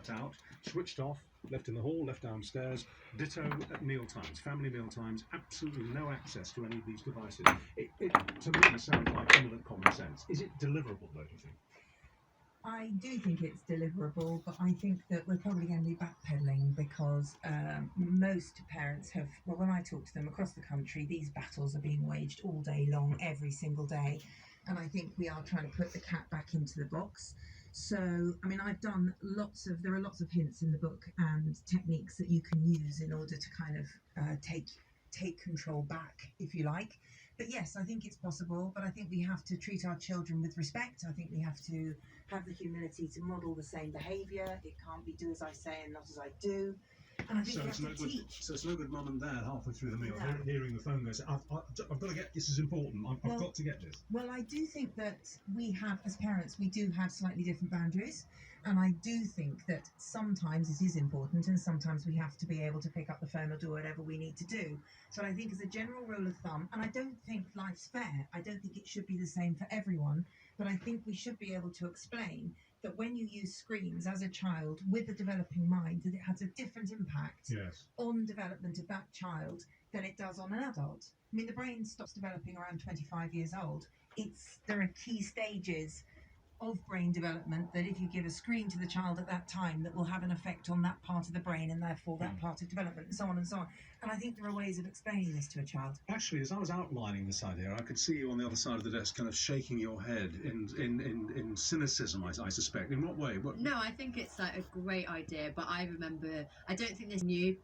locked out, switched off, left in the hall, left downstairs. Ditto at meal times, family meal times, absolutely no access to any of these devices. It to me sounds like eminent common sense. Is it deliverable, though, do you think? I do think it's deliverable, but I think that we're probably going to be backpedaling because most parents have, well, when I talk to them across the country, these battles are being waged all day long, every single day. And I think we are trying to put the cat back into the box. So, I mean, there are lots of hints in the book and techniques that you can use in order to kind of take control back, if you like. But yes, I think it's possible, but I think we have to treat our children with respect. I think we have to have the humility to model the same behaviour. It can't be do as I say and not as I do. And I think we have to teach. So it's no good mum and dad halfway through the meal No. hearing the phone go, I've got to get, this is important, I've got to get this. Well, I do think that we have, as parents, we do have slightly different boundaries. And I do think that sometimes it is important and sometimes we have to be able to pick up the phone or do whatever we need to do. So I think as a general rule of thumb, and I don't think life's fair, I don't think it should be the same for everyone, but I think we should be able to explain that when you use screens as a child with a developing mind, that it has a different impact on development of that child than it does on an adult. I mean, the brain stops developing around 25 years old. There are key stages of brain development that if you give a screen to the child at that time, that will have an effect on that part of the brain and therefore that part of development, and so on and so on. And I think there are ways of explaining this to a child. Actually, as I was outlining this idea, I could see you on the other side of the desk kind of shaking your head in cynicism, I suspect. In what way? No, I think it's like a great idea, but I don't think there's new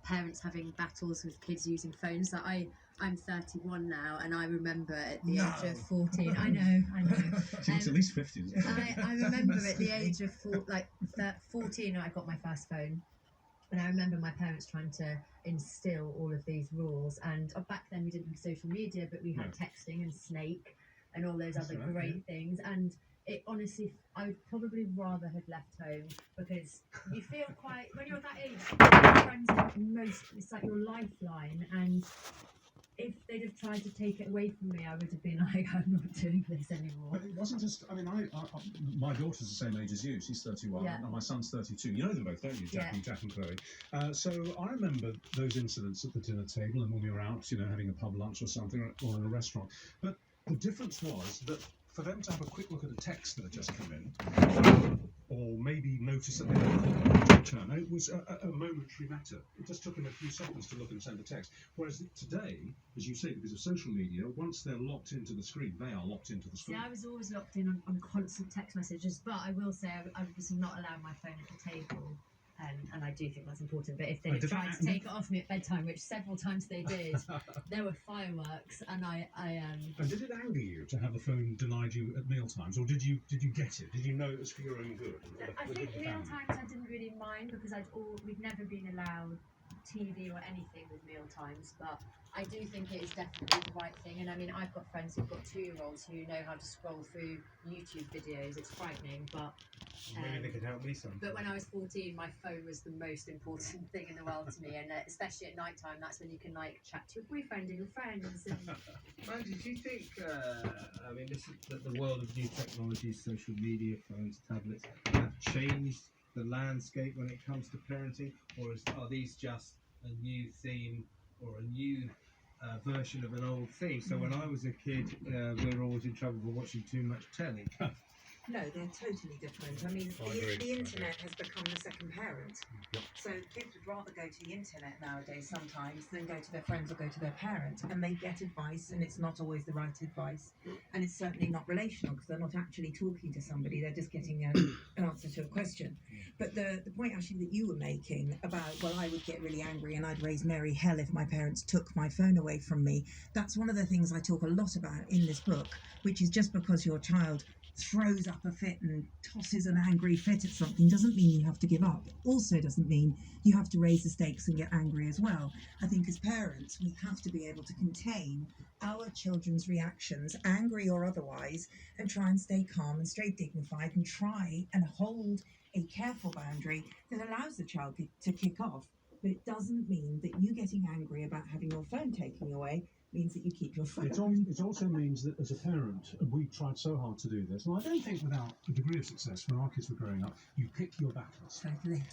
parents having battles with kids using phones. Like I'm 31 now, and I remember at the age of 14. I know. It's at least 50. I remember at the age of 14, I got my first phone, and I remember my parents trying to instill all of these rules. And back then we didn't have social media, but we had texting and Snake and all those other great things. And it honestly, I would probably rather have left home, because you feel quite, when you're at that age, your friends are it's like your lifeline. And if they'd have tried to take it away from me, I would have been like, I'm not doing this anymore. But it wasn't just, I mean, my daughter's the same age as you. She's 31, and my son's 32. You know them both, don't you, Jack and Chloe? So I remember those incidents at the dinner table and when we were out, having a pub lunch or something, or in a restaurant. But the difference was that for them to have a quick look at a text that had just come in, or maybe notice that they had a return, it was a momentary matter. It just took them a few seconds to look and send a text. Whereas today, as you say, because of social media, once they're locked into the screen, they are locked into the screen. See, I was always locked in on constant text messages, but I will say I was not allowed my phone at the table. And I do think that's important. But if they tried to take it off me at bedtime, which several times they did, there were fireworks, and And did it anger you to have the phone denied you at mealtimes, or did you get it? Did you know it was for your own good? I think mealtimes I didn't really mind, because we'd never been allowed TV or anything with mealtimes, but I do think it is definitely the right thing. And I mean, I've got friends who've got 2-year-olds who know how to scroll through YouTube videos. It's frightening, but maybe they could help me some. But when I was 14, my phone was the most important thing in the world to me, and especially at night time, that's when you can chat to your boyfriend and your friends. And Mandy, do you think I mean, this is the world of new technologies, social media, phones, tablets, have changed the landscape when it comes to parenting, or are these just a new theme or a new version of an old theme? So when I was a kid, we were always in trouble for watching too much telly. No, they're totally different. I mean, the internet has become the second parent. So kids would rather go to the internet nowadays sometimes than go to their friends or go to their parents. And they get advice, and it's not always the right advice. And it's certainly not relational, because they're not actually talking to somebody. They're just getting an answer to a question. But the point actually that you were making about, well, I would get really angry and I'd raise merry hell if my parents took my phone away from me. That's one of the things I talk a lot about in this book, which is just because your child throws up a fit and tosses an angry fit at something doesn't mean you have to give up. Also doesn't mean you have to raise the stakes and get angry as well. I think as parents, we have to be able to contain our children's reactions, angry or otherwise, and try and stay calm and stay dignified and try and hold a careful boundary that allows the child to kick off. But it doesn't mean that you getting angry about having your phone taken away means that you keep your phone. It also means that as a parent, we tried so hard to do this, and I don't think without a degree of success. When our kids were growing up, you pick your battles. Totally.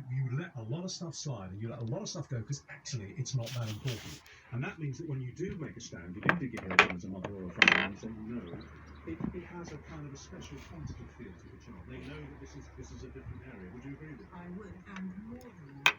You let a lot of stuff slide, and you let a lot of stuff go because actually it's not that important. And that means that when you do make a stand, you do dig your heels in as a mother or a father and say no. It has a kind of a special quantitative feel to the child. They know that this is a different area. Would you agree with that? I would, and more than that,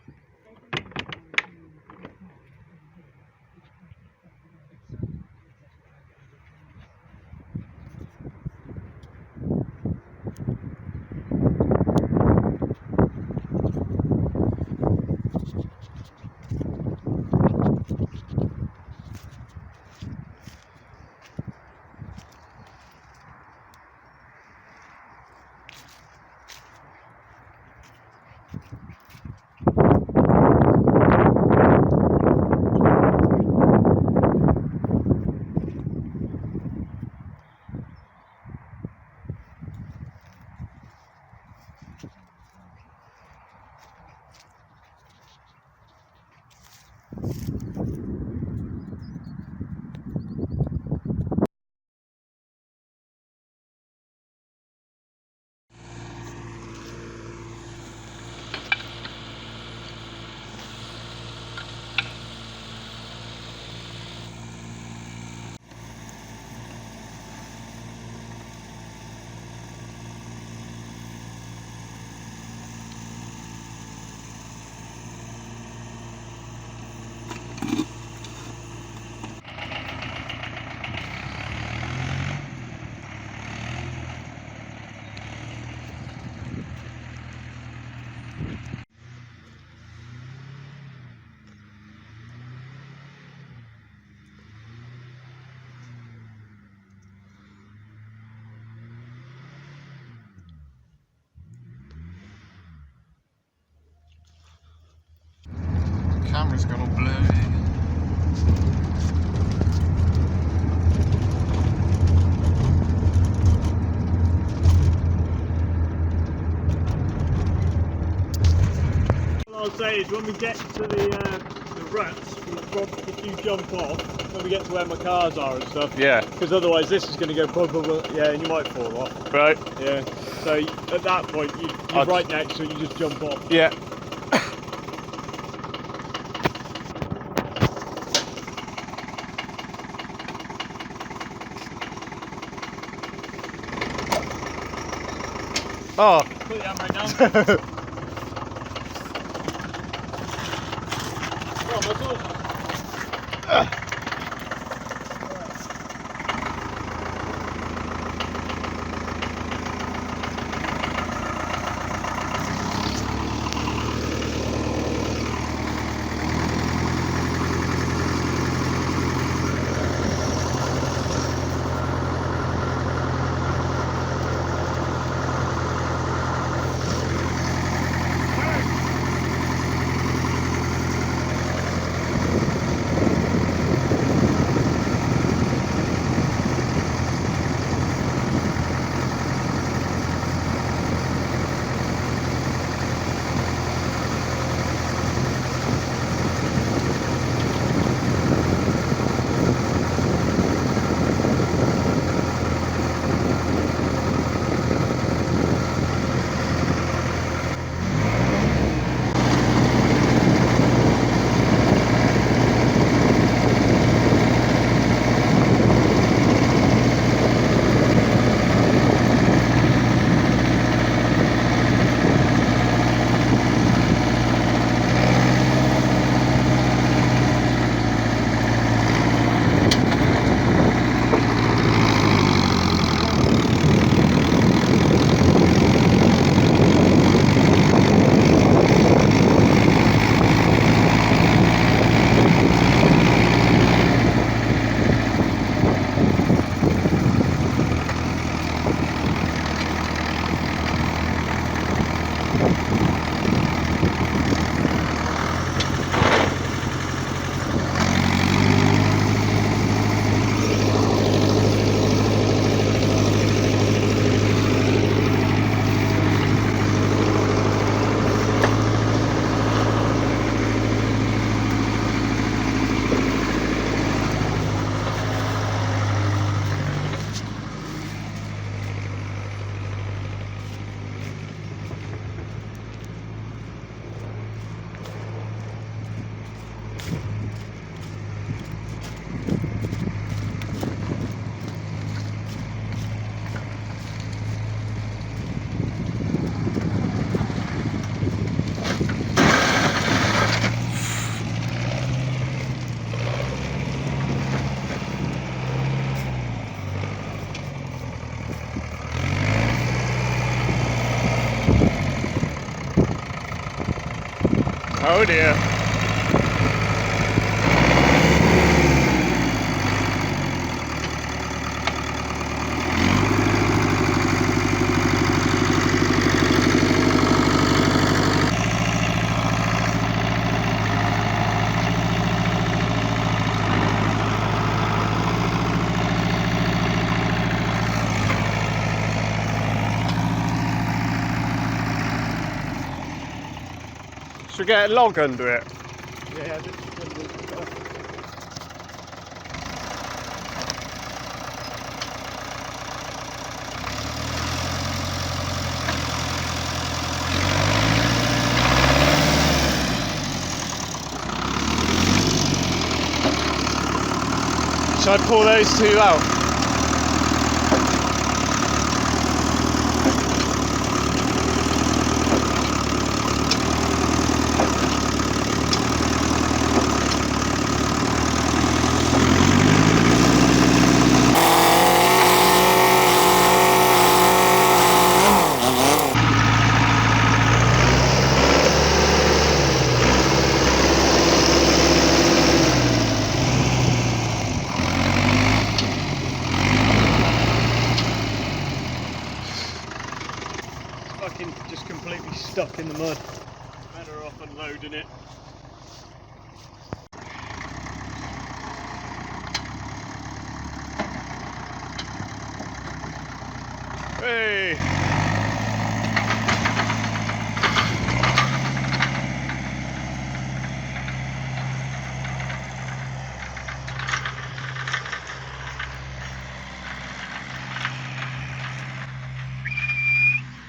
Camera's gone all blurry. What I'll say is when we get to the ruts, if you jump off, when we get to where my cars are and stuff. Yeah. Because otherwise this is going to go blah, blah, blah, yeah, and you might fall off. Right. Yeah. So at that point, you're right next to it, you just jump off. Yeah. Oh. Put the handbrake down. Come on, muscle. Oh dear. Should we get a log under it? Yeah, should I pull those two out? Fucking just completely stuck in the mud. Better off unloading it. Hey!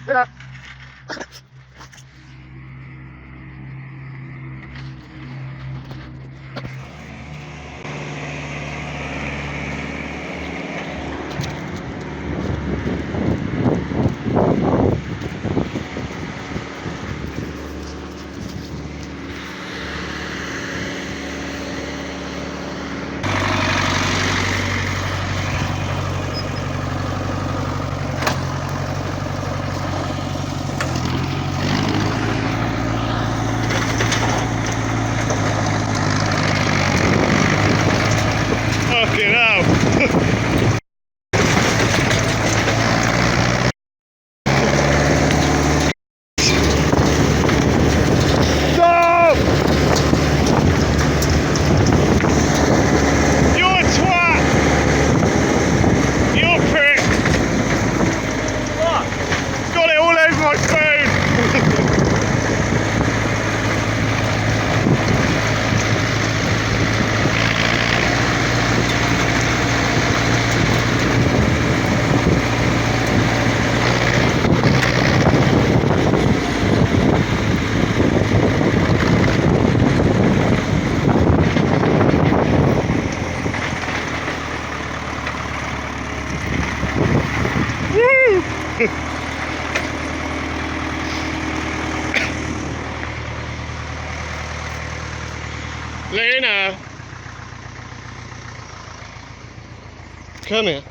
Yeah. Fucking hell. Stop! You're a twat! You're a prick! What? Got it all over my phone! Lena! Come here.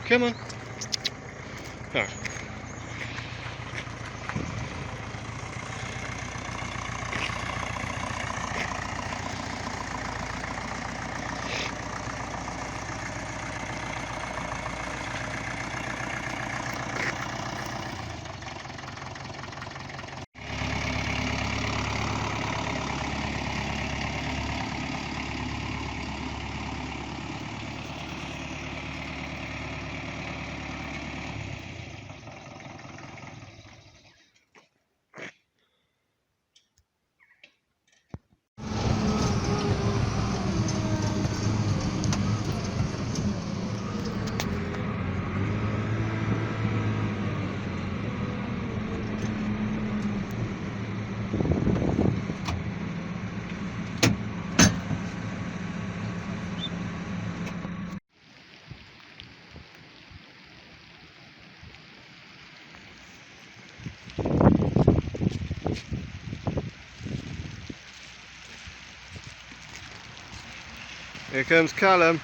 Come on. Oh. Here comes Callum.